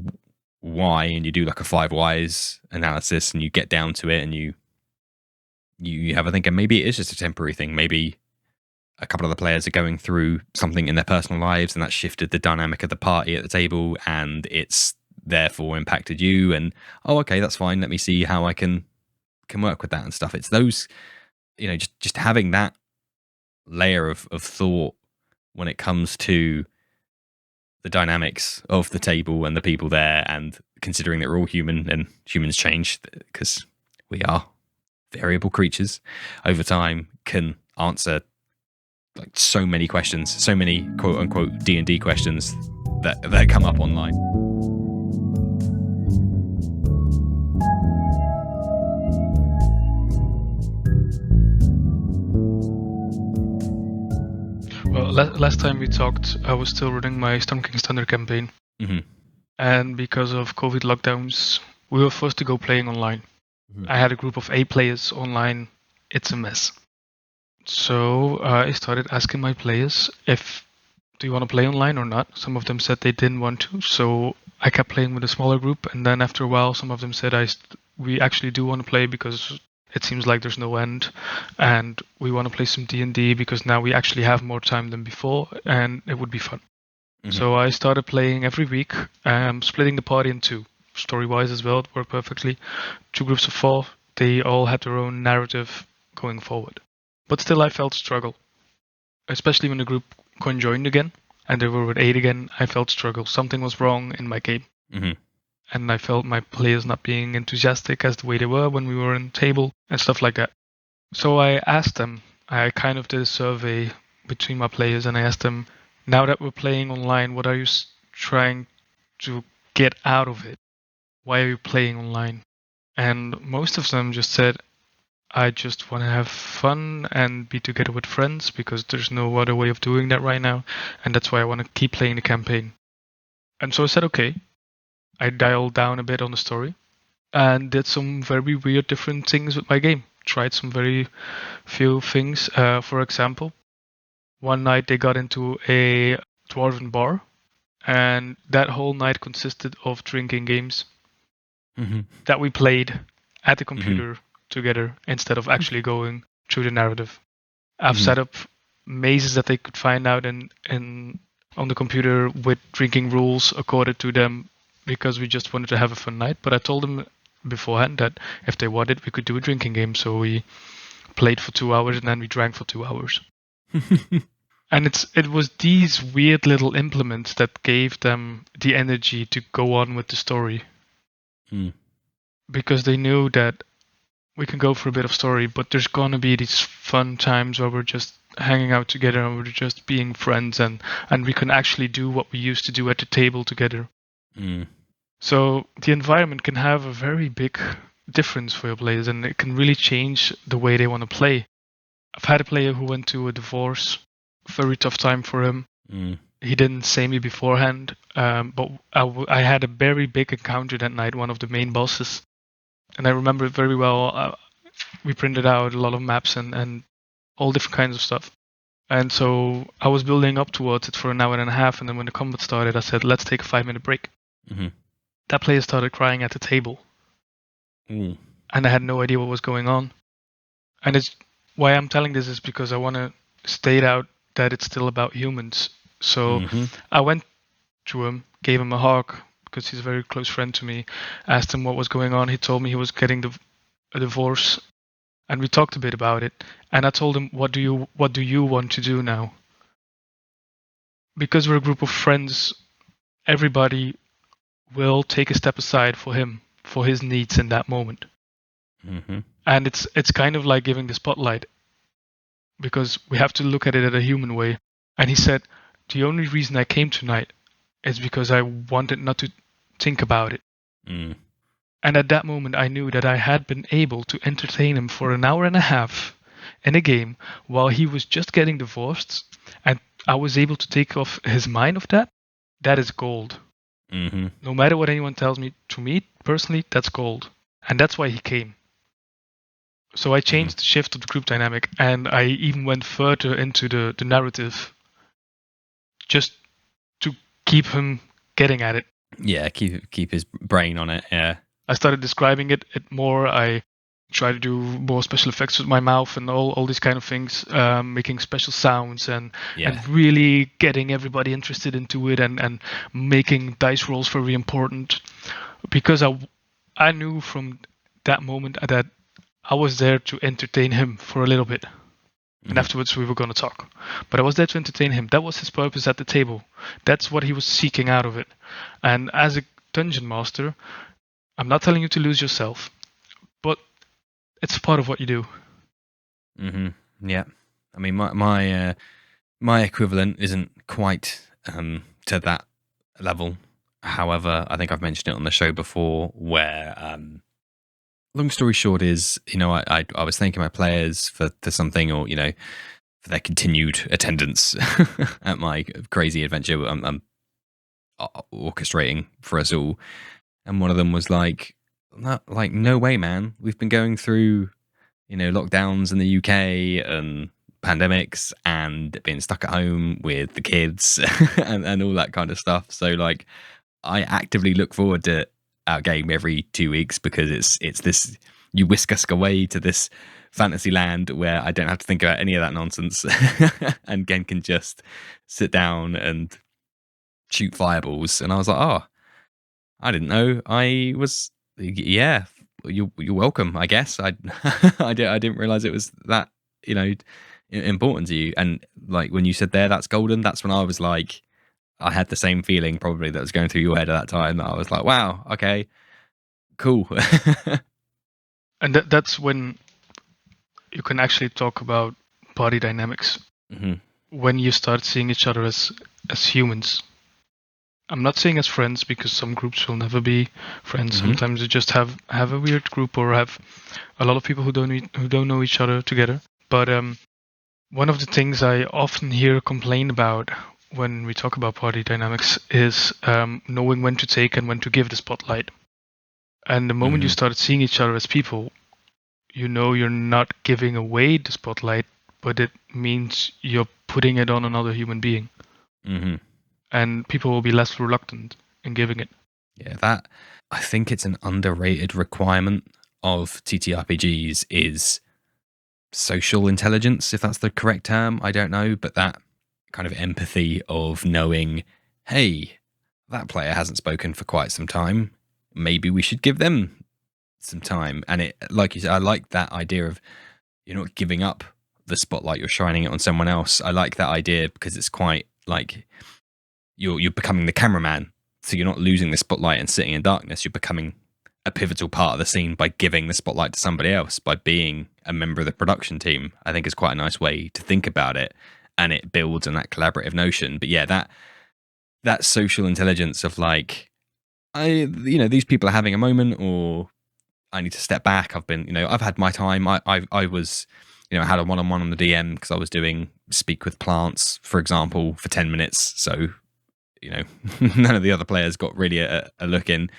why, and you do like a 5 whys analysis and you get down to it and you have a think, and maybe it is just a temporary thing. Maybe a couple of the players are going through something in their personal lives and that shifted the dynamic of the party at the table, and it's therefore impacted you. And okay, that's fine. Let me see how I can work with that and stuff. It's those, just having that layer of thought when it comes to the dynamics of the table and the people there, and considering that we're all human and humans change because we are variable creatures over time, can answer like so many questions, so many quote unquote D&D questions that come up online. Well, last time we talked, I was still running my Storm King's Thunder campaign. Mm-hmm. And because of COVID lockdowns, we were forced to go playing online. Mm-hmm. I had a group of 8 players online. It's a mess. So I started asking my players do you want to play online or not? Some of them said they didn't want to, so I kept playing with a smaller group. And then after a while, some of them said we actually do want to play because it seems like there's no end, and we want to play some D&D because now we actually have more time than before, and it would be fun. Mm-hmm. So I started playing every week, splitting the party in 2. Story-wise as well, it worked perfectly. 2 groups of 4. They all had their own narrative going forward. But still I felt struggle. Especially when the group conjoined again, and they were with 8 again, I felt struggle. Something was wrong in my game. Mm-hmm. And I felt my players not being enthusiastic as the way they were when we were on table and stuff like that. So I asked them, I kind of did a survey between my players, and I asked them, now that we're playing online, what are you trying to get out of it? Why are you playing online? And most of them just said, I just want to have fun and be together with friends because there's no other way of doing that right now. And that's why I want to keep playing the campaign. And so I said, okay. I dialed down a bit on the story and did some very weird different things with my game. Tried some very few things. For example, one night they got into a dwarven bar, and that whole night consisted of drinking games that we played at the computer together instead of actually going through the narrative. I've set up mazes that they could find out in on the computer with drinking rules accorded to them because we just wanted to have a fun night. But I told them beforehand that if they wanted, we could do a drinking game. So we played for 2 hours and then we drank for 2 hours. And it was these weird little implements that gave them the energy to go on with the story. Because they knew that we can go for a bit of story, but there's gonna be these fun times where we're just hanging out together and we were just being friends, and we can actually do what we used to do at the table together. So the environment can have a very big difference for your players, and it can really change the way they want to play. I've had a player who went to a divorce, very tough time for him. He didn't say me beforehand, but I had a very big encounter that night, one of the main bosses. And I remember it very well. We printed out a lot of maps and all different kinds of stuff. And so I was building up towards it for an hour and a half, and then when the combat started, I said, let's take a 5-minute break. That player started crying at the table. And I had no idea what was going on. And it's why I'm telling this is because I want to state out that it's still about humans. So I went to him, gave him a hug, because he's a very close friend to me, asked him what was going on. He told me he was getting a divorce, and we talked a bit about it. And I told him, what do you want to do now? Because we're a group of friends, everybody will take a step aside for him, for his needs in that moment. And it's kind of like giving the spotlight, because we have to look at it in a human way. And he said, the only reason I came tonight is because I wanted not to think about it. And at that moment, I knew that I had been able to entertain him for an hour and a half in a game while he was just getting divorced, and I was able to take off his mind of that. That is gold. No matter what anyone tells me, to me personally, that's gold. And that's why he came. So I changed the shift of the group dynamic, and I even went further into the narrative just to keep him getting at it. Yeah, keep his brain on it, yeah. I started describing it more. I tried to do more special effects with my mouth and all these kind of things, making special sounds and really getting everybody interested into it, and making dice rolls very important, because I knew from that moment that I was there to entertain him for a little bit. And afterwards we were going to talk. But I was there to entertain him. That was his purpose at the table. That's what he was seeking out of it. And as a dungeon master, I'm not telling you to lose yourself, but it's part of what you do. Yeah. I mean, my equivalent isn't quite to that level. However, I think I've mentioned it on the show before, where long story short is, I was thanking my players for something, or for their continued attendance at my crazy adventure I'm orchestrating for us all. And one of them was like, no way, man. We've been going through, lockdowns in the UK and pandemics and being stuck at home with the kids and all that kind of stuff. So like, I actively look forward to our game every 2 weeks, because it's this, you whisk us away to this fantasy land where I don't have to think about any of that nonsense and Gen can just sit down and shoot fireballs. And I was like, oh, I didn't know I was, you're welcome, I guess. I didn't realize it was that, important to you. And like when you said there, that's golden, that's when I was like, I had the same feeling probably that was going through your head at that time. I was like, wow, okay, cool. And that's when you can actually talk about body dynamics. When you start seeing each other as humans. I'm not saying as friends, because some groups will never be friends. Sometimes you just have a weird group, or have a lot of people who don't know each other together. But one of the things I often hear complain about when we talk about party dynamics is knowing when to take and when to give the spotlight. And the moment you start seeing each other as people, you're not giving away the spotlight, but it means you're putting it on another human being. And people will be less reluctant in giving it. Yeah, that, I think it's an underrated requirement of TTRPGs is social intelligence, if that's the correct term. I don't know, but that kind of empathy of knowing, hey, that player hasn't spoken for quite some time. Maybe we should give them some time. And it, like you said, I like that idea of you're not giving up the spotlight, you're shining it on someone else. I like that idea because it's quite like you're becoming the cameraman. So you're not losing the spotlight and sitting in darkness. You're becoming a pivotal part of the scene by giving the spotlight to somebody else, by being a member of the production team, I think is quite a nice way to think about it. And it builds on that collaborative notion. But yeah, that social intelligence of like, these people are having a moment, or I need to step back. I've had my time. I was, I had a one-on-one on the DM because I was doing speak with plants, for example, for 10 minutes. So, none of the other players got really a look in.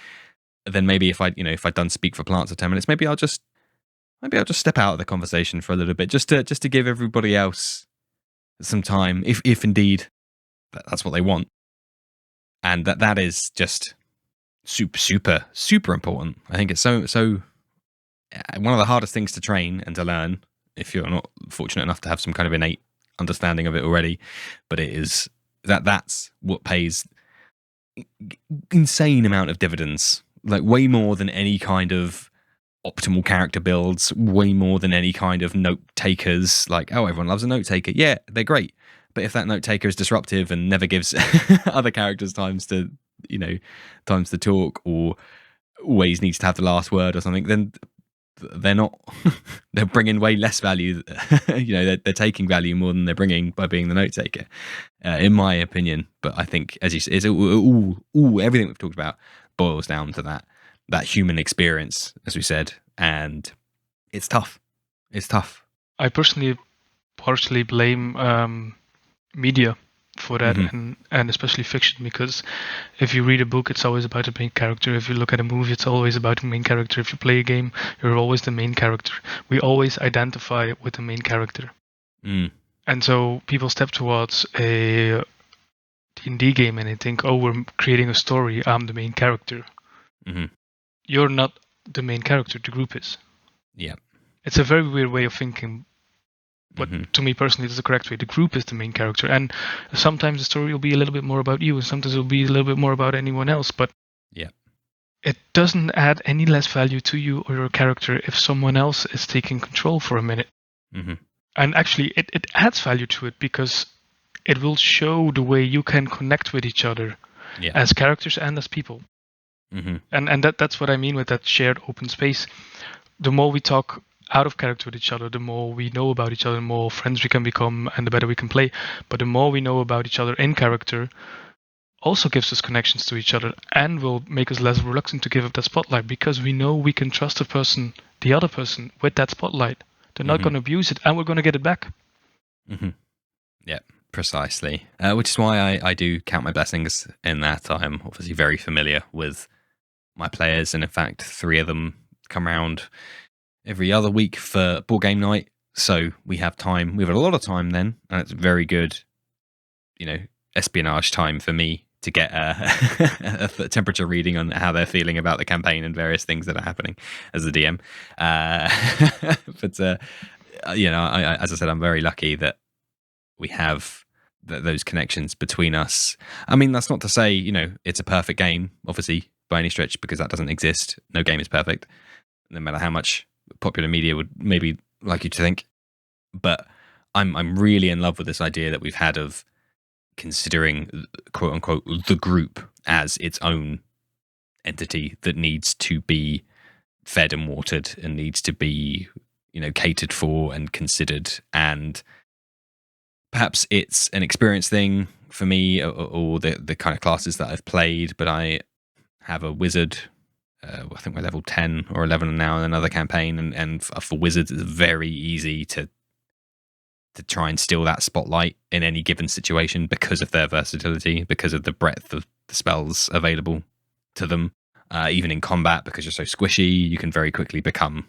Then maybe if I'd done speak for plants for 10 minutes, maybe I'll just step out of the conversation for a little bit, just to give everybody else some time, if indeed that's what they want. And that is just super, super important. I think it's so one of the hardest things to train and to learn if you're not fortunate enough to have some kind of innate understanding of it already. But it is that's what pays insane amount of dividends, like way more than any kind of optimal character builds, way more than any kind of note takers. Like, oh, everyone loves a note taker. Yeah, they're great. But if that note taker is disruptive and never gives other characters times to talk, or always needs to have the last word or something, then they're not. They're bringing way less value. They're taking value more than they're bringing by being the note taker, in my opinion. But I think, as you said, it's all everything we've talked about boils down to that human experience, as we said, and it's tough. It's tough. I personally partially blame media for that, and especially fiction, because if you read a book, it's always about the main character. If you look at a movie, it's always about the main character. If you play a game, you're always the main character. We always identify with the main character. And so people step towards a D&D game and they think, oh, we're creating a story, I'm the main character. You're not the main character, the group is. Yeah. It's a very weird way of thinking, but to me personally, it's the correct way. The group is the main character, and sometimes the story will be a little bit more about you, and sometimes it will be a little bit more about anyone else, but it doesn't add any less value to you or your character if someone else is taking control for a minute. And actually, it adds value to it, because it will show the way you can connect with each other as characters and as people. And that's what I mean with that shared open space. The more we talk out of character with each other, the more we know about each other, the more friends we can become, and the better we can play. But the more we know about each other in character also gives us connections to each other, and will make us less reluctant to give up that spotlight, because we know we can trust the other person with that spotlight. They're not going to abuse it, and we're going to get it back. Yeah, precisely. Which is why I do count my blessings in that I'm obviously very familiar with my players, and in fact 3 of them come around every other week for board game night, so we have time. We have a lot of time then, and it's very good, espionage time for me to get a temperature reading on how they're feeling about the campaign and various things that are happening as the DM. But as I said, I'm very lucky that we have those connections between us. I mean, that's not to say it's a perfect game, obviously, by any stretch, because that doesn't exist. No game is perfect, no matter how much popular media would maybe like you to think. But I'm really in love with this idea that we've had of considering, quote unquote, the group as its own entity that needs to be fed and watered and needs to be catered for and considered. And perhaps it's an experience thing for me, or the kind of classes that I've played, but I have a wizard. I think we're level 10 or 11 now in another campaign, and for wizards it's very easy to try and steal that spotlight in any given situation because of their versatility, because of the breadth of the spells available to them. Even in combat, because you're so squishy, you can very quickly become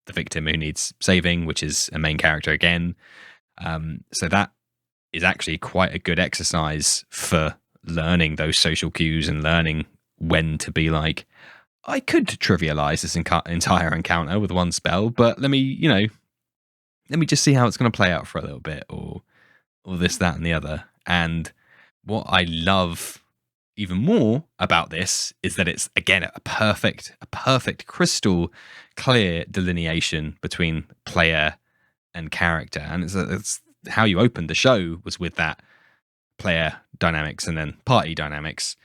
the victim who needs saving, which is a main character again. So that is actually quite a good exercise for learning those social cues and learning when to be like, I could trivialize this entire encounter with one spell, but let me just see how it's going to play out for a little bit, or this, that, and the other. And what I love even more about this is that it's, again, a perfect crystal clear delineation between player and character. And it's how you opened the show was with that player dynamics and then party dynamics.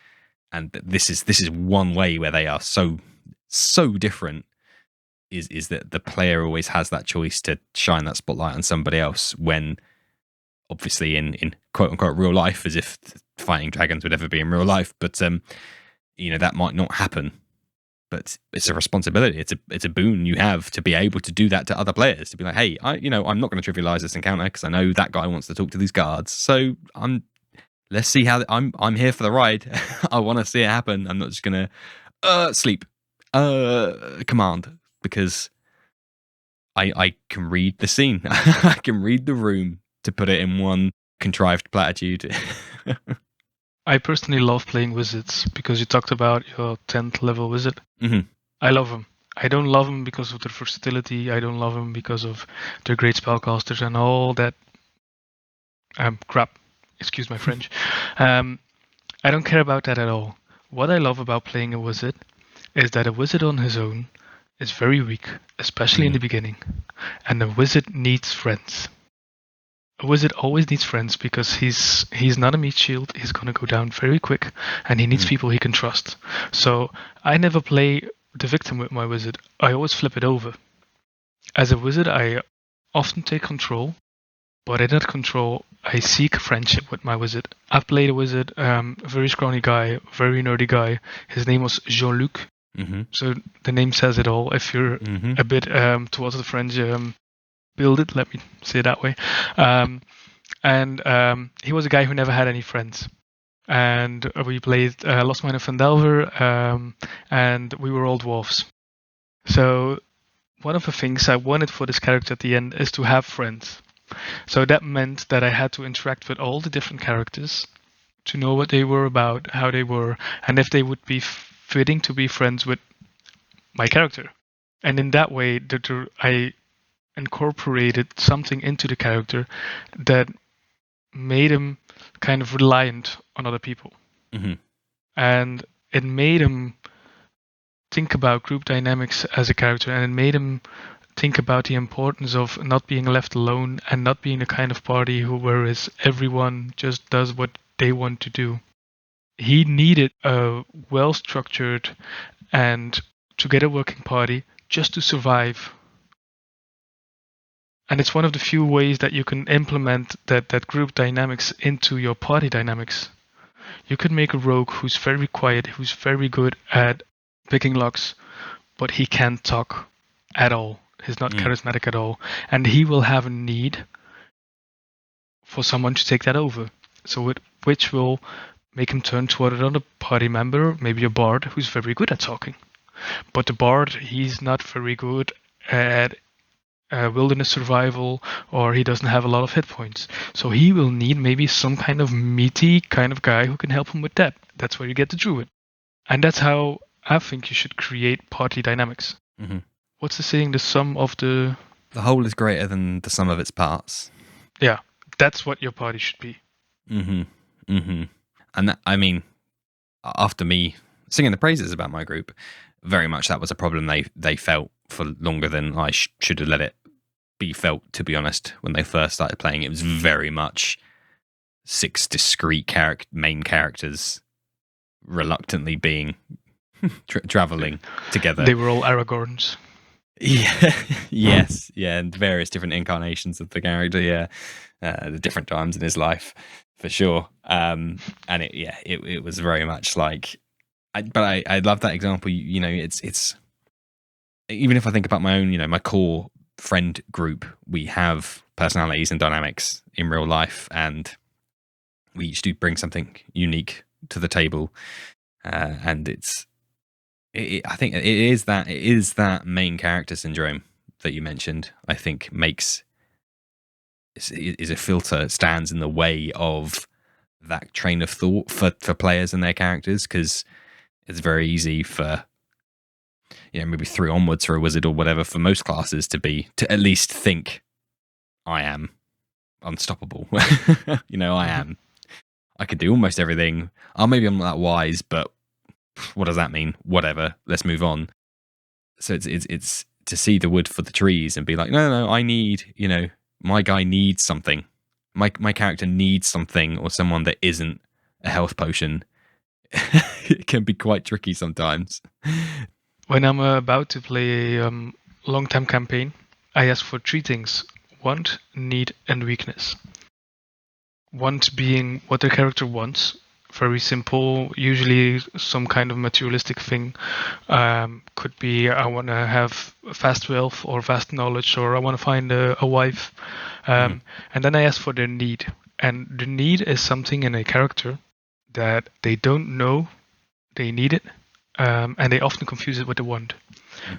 And this is one way where they are so so different is that the player always has that choice to shine that spotlight on somebody else, when obviously in quote unquote real life, as if fighting dragons would ever be in real life, but that might not happen. But it's a responsibility. It's a boon you have to be able to do that to other players. To be like, hey, I'm not going to trivialize this encounter because I know that guy wants to talk to these guards. So let's see how I'm here for the ride. I want to see it happen. I'm not just going to sleep, command, because I can read the scene. I can read the room, to put it in one contrived platitude. I personally love playing wizards because you talked about your 10th level wizard. Mm-hmm. I love them. I don't love them because of their versatility. I don't love them because of their great spellcasters and all that crap. Excuse my French. I don't care about that at all. What I love about playing a wizard is that a wizard on his own is very weak, especially in the beginning. And a wizard needs friends. A wizard always needs friends because he's not a meat shield. He's gonna go down very quick, and he needs people he can trust. So I never play the victim with my wizard. I always flip it over. As a wizard, I often take control, but in that control, I seek friendship with my wizard. I've played a wizard, a very scrawny guy, very nerdy guy. His name was Jean-Luc. Mm-hmm. So the name says it all. If you're a bit towards the French, build it, let me say it that way. And he was a guy who never had any friends. And we played Lostmine of Vandelver, and we were all dwarves. So one of the things I wanted for this character at the end is to have friends. So that meant that I had to interact with all the different characters to know what they were about, how they were, and if they would be fitting to be friends with my character. And in that way, I incorporated something into the character that made him kind of reliant on other people. Mm-hmm. And it made him think about group dynamics as a character, and it made him think about the importance of not being left alone and not being the kind of party whereas everyone just does what they want to do. He needed a well-structured and together working party just to survive. And it's one of the few ways that you can implement that group dynamics into your party dynamics. You could make a rogue who's very quiet, who's very good at picking locks, but he can't talk at all. He's not charismatic at all. And he will have a need for someone to take that over. So which will make him turn toward another party member, maybe a bard who's very good at talking. But the bard, he's not very good at wilderness survival, or he doesn't have a lot of hit points. So he will need maybe some kind of meaty kind of guy who can help him with that. That's where you get the druid. And that's how I think you should create party dynamics. Mm-hmm. What's the saying? The sum of the whole is greater than the sum of its parts. Yeah, that's what your party should be. Mm-hmm. Mm-hmm. And that, I mean, after me singing the praises about my group, very much that was a problem they felt for longer than I should have let it be felt, to be honest. When they first started playing, it was very much 6 discrete main characters reluctantly being traveling together. They were all Aragorns. Yeah, yes, yeah, and various different incarnations of the character, yeah, the different times in his life, for sure. And it was very much like, I love that example. It's even if I think about my own, my core friend group, we have personalities and dynamics in real life, and we each do bring something unique to the table, and I think it is that main character syndrome that you mentioned. I think is a filter, stands in the way of that train of thought for players and their characters, because it's very easy for maybe 3 onwards for a wizard or whatever, for most classes to at least think I am unstoppable. I can do almost everything. Maybe I'm not that wise, but what does that mean? Whatever, let's move on. So it's to see the wood for the trees and be like, no, I need, my guy needs something. My character needs something, or someone that isn't a health potion. It can be quite tricky sometimes. When I'm about to play a long-time campaign, I ask for 3 things: want, need, and weakness. Want being what the character wants. Very simple, usually some kind of materialistic thing. Could be I want to have fast wealth or vast knowledge, or I want to find a wife. And then I ask for their need. And the need is something in a character that they don't know they need it, and they often confuse it with the want.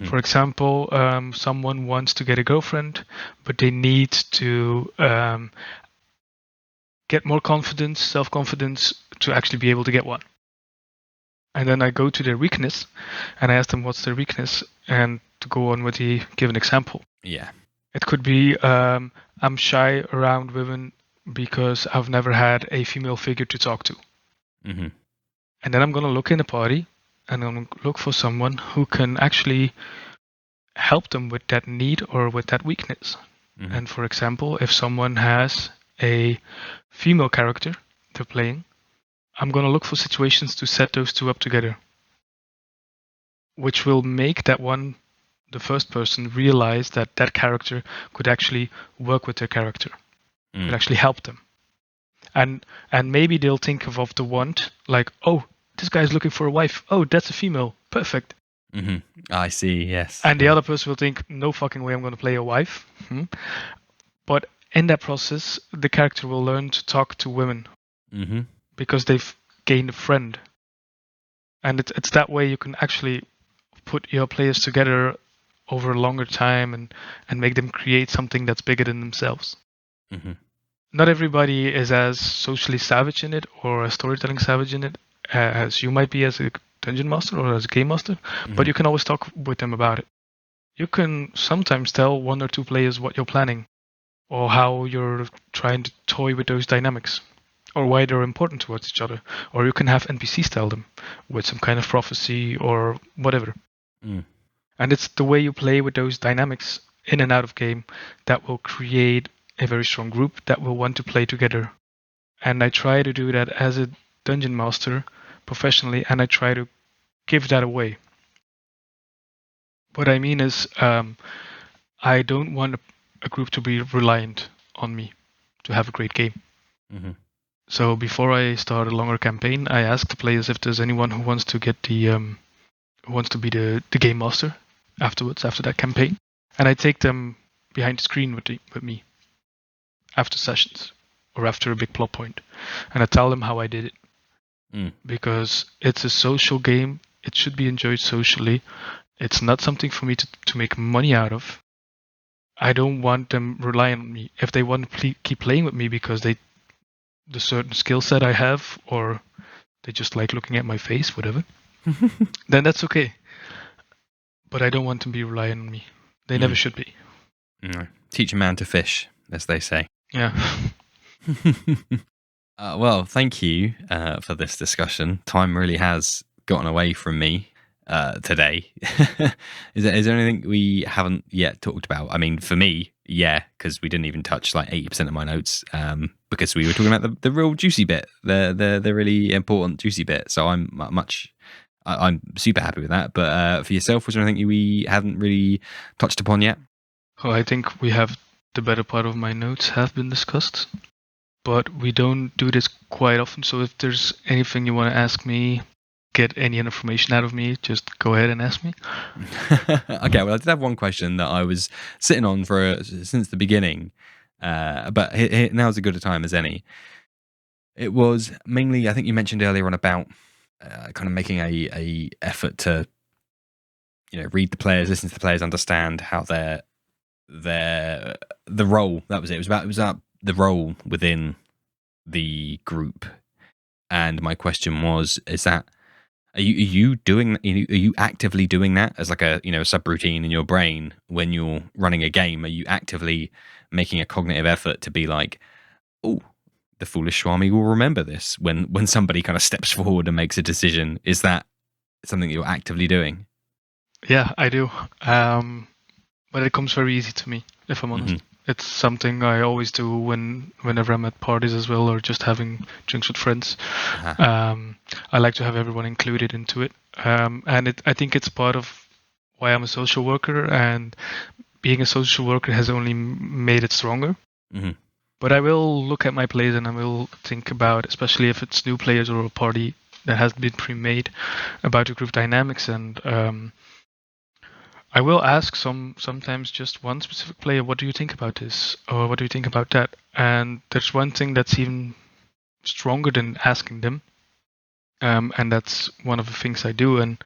For example, someone wants to get a girlfriend, but they need to get more confidence, self-confidence, to actually be able to get one. And then I go to their weakness, and I ask them what's their weakness, and to go on with the given example. Yeah. It could be I'm shy around women because I've never had a female figure to talk to. And then I'm going to look in the party, and I'm going to look for someone who can actually help them with that need or with that weakness. And for example, if someone has a female character they're playing, I'm going to look for situations to set those two up together, which will make that one, the first person, realize that that character could actually work with their character, could actually help them. And maybe they'll think of the want, like, oh, this guy's looking for a wife. Oh, that's a female. Perfect. I see, yes. And the other person will think, no fucking way I'm going to play a wife. But in that process, the character will learn to talk to women because they've gained a friend. And it's that way you can actually put your players together over a longer time and make them create something that's bigger than themselves. Not everybody is as socially savage in it or a storytelling savage in it as you might be as a dungeon master or as a game master, but you can always talk with them about it. You can sometimes tell 1 or 2 players what you're planning or how you're trying to toy with those dynamics or why they're important towards each other. Or you can have NPCs tell them with some kind of prophecy or whatever. And it's the way you play with those dynamics in and out of game that will create a very strong group that will want to play together. And I try to do that as a dungeon master professionally, and I try to give that away. What I mean is, I don't want a group to be reliant on me to have a great game. So before I start a longer campaign, I ask the players if there's anyone who wants to get who wants to be the game master afterwards, after that campaign, and I take them behind the screen with me after sessions or after a big plot point, and I tell them how I did it. Because it's a social game, it should be enjoyed socially. It's not something for me to make money out of. I don't want them relying on me. If they want to keep playing with me because the certain skill set I have, or they just like looking at my face, whatever, then that's okay. But I don't want them to be relying on me. They never should be. No. Teach a man to fish, as they say. Yeah. Well, thank you for this discussion. Time really has gotten away from me today. Is there anything we haven't yet talked about? I mean, for me, yeah, because we didn't even touch like 80% of my notes because we were talking about the real juicy bit, the really important juicy bit. So I'm super happy with that. But for yourself, was there anything we haven't really touched upon yet? Oh, I think we have the better part of my notes have been discussed. But we don't do this quite often, so if there's anything you want to ask me, get any information out of me, just go ahead and ask me. Okay, well, I did have one question that I was sitting on since the beginning, but now's as good a time as any. It was mainly, I think you mentioned earlier on about kind of making a effort to, read the players, listen to the players, understand how the role. That was it. It was about the role within the group, and my question was: are you actively doing that as like a subroutine in your brain when you're running a game? Are you actively making a cognitive effort to be like, oh, the foolish Swami will remember this when somebody kind of steps forward and makes a decision? Is that something that you're actively doing? Yeah, I do. But it comes very easy to me, if I'm honest. It's something I always do whenever I'm at parties as well, or just having drinks with friends. I like to have everyone included into it, and I think it's part of why I'm a social worker, and being a social worker has only made it stronger. Mm-hmm. But I will look at my plays and I will think about, especially if it's new players or a party that has been pre-made, about the group dynamics. And I will ask sometimes just one specific player, what do you think about this? Or what do you think about that? And there's one thing that's even stronger than asking them. And that's one of the things I do. And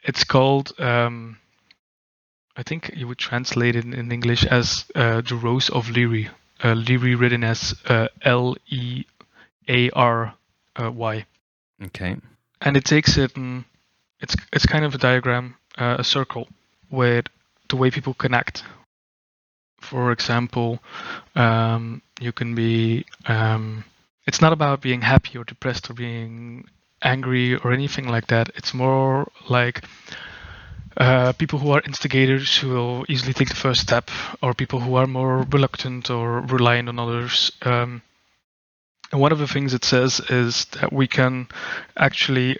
it's called, I think you would translate it in English as the Rose of Leary. Leary written as Leary. Okay. And it takes it, and it's kind of a diagram, a circle, with the way people connect. For example, you can be. It's not about being happy or depressed or being angry or anything like that. It's more like people who are instigators who will easily take the first step, or people who are more reluctant or reliant on others. And one of the things it says is that we can actually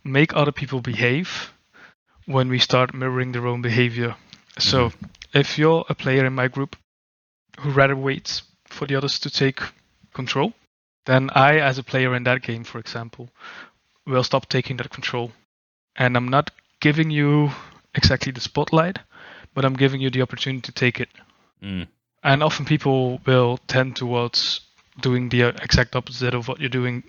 make other people behave when we start mirroring their own behavior. So if you're a player in my group who rather waits for the others to take control, then I, as a player in that game, for example, will stop taking that control. And I'm not giving you exactly the spotlight, but I'm giving you the opportunity to take it. And often people will tend towards doing the exact opposite of what you're doing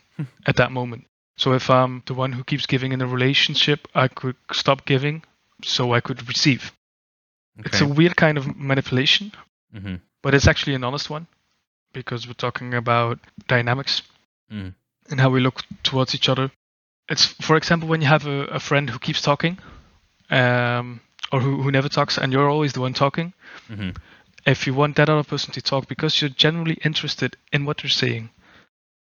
at that moment. So if I'm the one who keeps giving in a relationship, I could stop giving so I could receive. Okay. It's a weird kind of manipulation, Mm-hmm. but it's actually an honest one, because we're talking about dynamics and how we look towards each other. It's, for example, when you have a friend who keeps talking, or who never talks, and you're always the one talking. Mm-hmm. If you want that other person to talk because you're genuinely interested in what they're saying,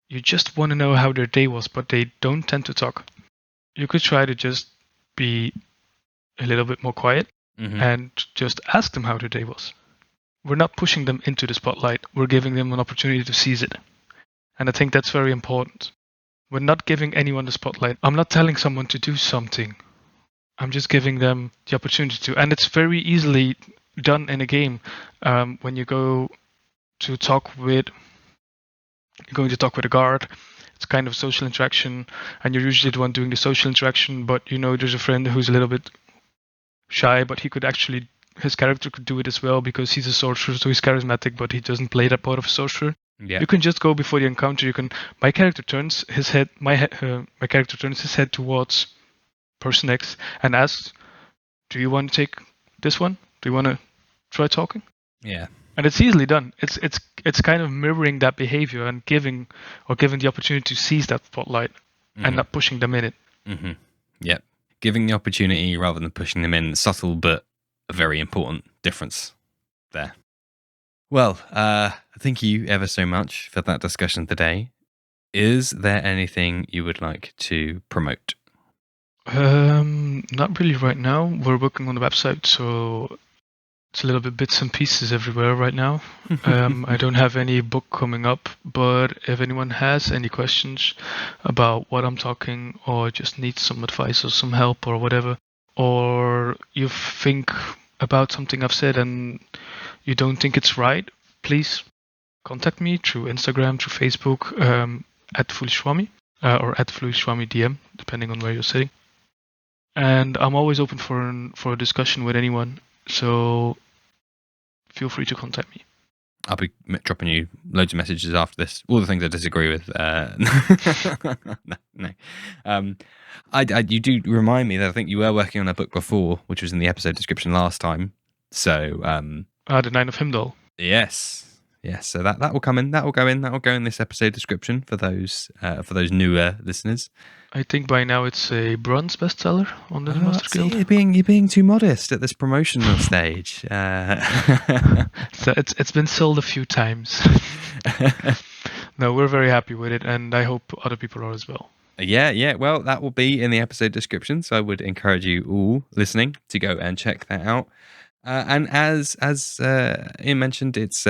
you just want to know how their day was, but they don't tend to talk, you could try to just be a little bit more quiet and just ask them how their day was. We're not pushing them into the spotlight. We're giving them an opportunity to seize it. And I think that's very important. We're not giving anyone the spotlight. I'm not telling someone to do something. I'm just giving them the opportunity to. And it's very easily done in a game. When you go to talk with, you're going to talk with a guard, it's kind of social interaction, and you're usually the one doing the social interaction, but you know there's a friend who's a little bit shy, but he could actually, his character could do it as well because he's a sorcerer, so he's charismatic, but he doesn't play that part of a sorcerer. Yeah. You can just go before the encounter. You can. My character turns his head. My character turns his head towards person X and asks, "Do you want to take this one? Do you want to try talking?" Yeah. And it's easily done. It's kind of mirroring that behavior and giving the opportunity to seize that spotlight and not pushing them in it. Mm-hmm. Yeah. Giving the opportunity rather than pushing them in. Subtle, but a very important difference there. Well, thank you ever so much for that discussion today. Is there anything you would like to promote? Not really right now. We're working on the website, so it's a little bit bits and pieces everywhere right now. I don't have any book coming up, but if anyone has any questions about what I'm talking, or just needs some advice or some help or whatever, or you think about something I've said and you don't think it's right, please contact me through Instagram, through Facebook, at TheFoolishSwami, or at TheFoolishSwami DM, depending on where you're sitting. And I'm always open for a discussion with anyone, so feel free to contact me. I'll be dropping you loads of messages after this. All the things I disagree with. No. You do remind me that I think you were working on a book before, which was in the episode description last time. So, The Nine of Himdall. Yes. So that will come in. That will go in. That will go in this episode description for those newer listeners. I think by now it's a bronze bestseller on the Master Guild. You're being too modest at this promotional stage. So it's been sold a few times. No, we're very happy with it, and I hope other people are as well. Yeah. Well, that will be in the episode description, so I would encourage you all listening to go and check that out. And as Ian mentioned, it's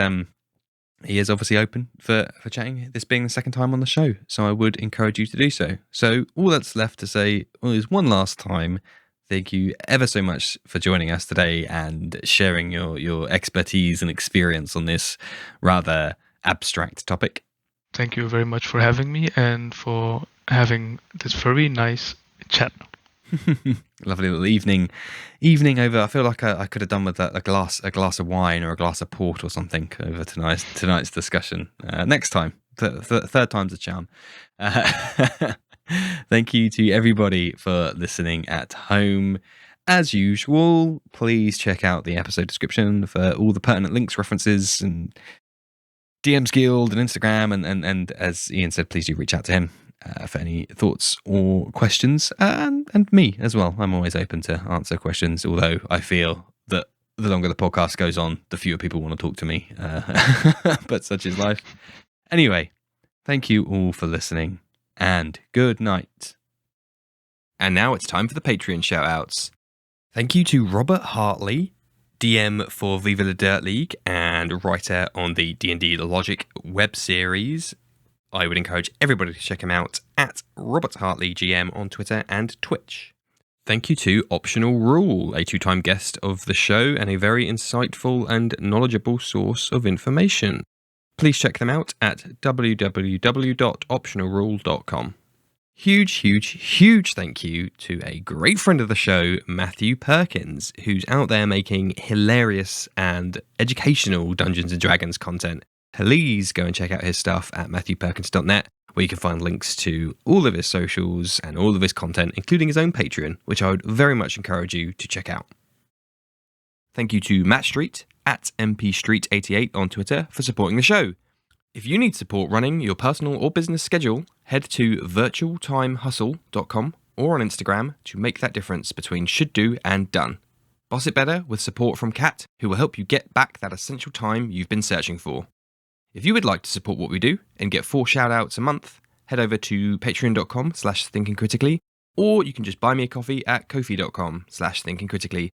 he is obviously open for chatting, this being the second time on the show, so I would encourage you to do so. So all that's left to say is one last time, thank you ever so much for joining us today and sharing your expertise and experience on this rather abstract topic. Thank you very much for having me and for having this very nice chat. Lovely little evening over. I feel like I could have done with a glass of wine or a glass of port or something over tonight's discussion. Next time, third time's a charm. Thank you to everybody for listening at home. As usual, please check out the episode description for all the pertinent links, references, and DM's Guild and Instagram. And as Ian said, please do reach out to him for any thoughts or questions, and me as well. I'm always open to answer questions, although I feel that the longer the podcast goes on, the fewer people want to talk to me. But such is life. Anyway, thank you all for listening, and good night. And now it's time for the Patreon shout-outs. Thank you to Robert Hartley, DM for Viva la Dirt League and writer on the D&D Logic web series. I would encourage everybody to check him out at Robert Hartley GM on Twitter and Twitch. Thank you to Optional Rule, a 2-time guest of the show and a very insightful and knowledgeable source of information. Please check them out at www.optionalrule.com. Huge thank you to a great friend of the show, Matthew Perkins, who's out there making hilarious and educational Dungeons & Dragons content. Please go and check out his stuff at matthewperkins.net, where you can find links to all of his socials and all of his content, including his own Patreon, which I would very much encourage you to check out. Thank you to Matt Street at mpstreet88 on Twitter for supporting the show. If you need support running your personal or business schedule, head to virtualtimehustle.com or on Instagram to make that difference between should do and done. Boss it better with support from Kat, who will help you get back that essential time you've been searching for. If you would like to support what we do and get 4 shout-outs a month, head over to patreon.com/thinkingcritically, or you can just buy me a coffee at ko-fi.com/thinkingcritically